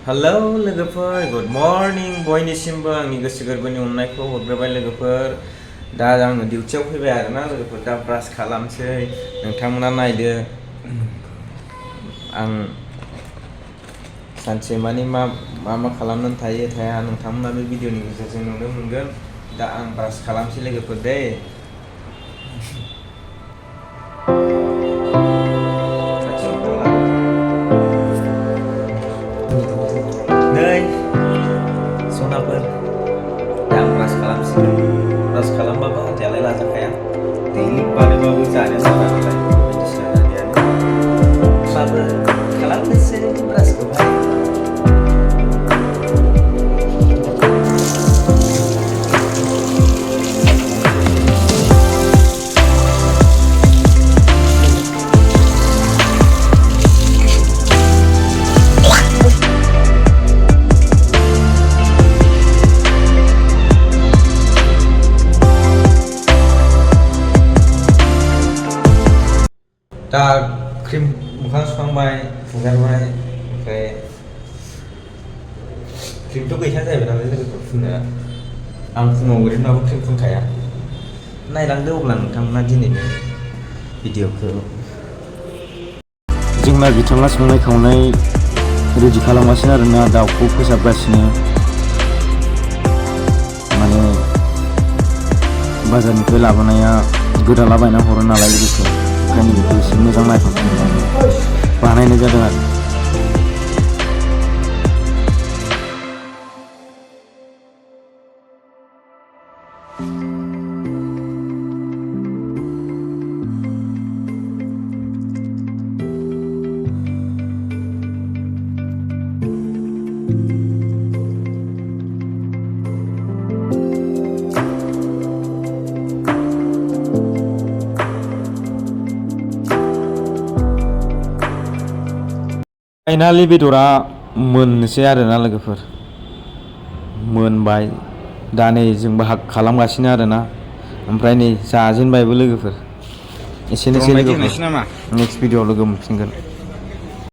Hello लोगोफोर good morning बयनिसिमबो आंनि गोसो गोरबोनि अननायखौ हरग्रोबाय लोगोफोर। दा आङो डिउटियाव फैबाय आरोना लोगोफोर, दा ब्रास खालामसै। नोंथांमोना नायदो आं सानसे मानि मा खालामनानै थाया नोंथांमोना बे भिडिअनि गेजेरजों नुनो मोनगोन। दा आं ब्रास खालामसै लोगोफोर दै। नै सनाफोर, दा आं ब्रास खालामसिगोन। ब्रास खालामबाबो हाथायालाय लाजाखाया, दैलिक बानायबाबो जानो नाङा नालाय बायदिसिना जानायानो। होमबाबो खालामनोसै ब्रासखौहाय। दा क्रिम मोखां सुखांबाय, फुगारबाय, ओमफ्राय क्रिमथ' गैखाया जाहैबाय नालाय लोगोफोर फुननो। आं फुङाव ओरैनोबाबो क्रिम फुनखाया। नायलांदो अब्ला नोंथांमोना दिनैनि भिडिअखौ। जोंना बिथाङा संनाय खावनाय रेडि खालामगासिनो आरोना, दाउखौ फोसाबगासिनो। माने बाजारनिफ्राय लाबोनाया गोदालाबायना हरो नालाय लोगोफोर, ओंखायनो बेखौ एसे मोजां नायफामनानै बानायनाय जादों आरो। फाइनालि बेदरा मोननोसै आरोना लोगोफोर, मोनबाय। दा नै जोंबो हाक खालामगासिनो आरोना, ओमफ्राय नै जाजेनबायबो लोगोफोर। एसेनोसै लोगोफोर, नेक्स्ट भिडिअआव लोगो मोनफिनगोन।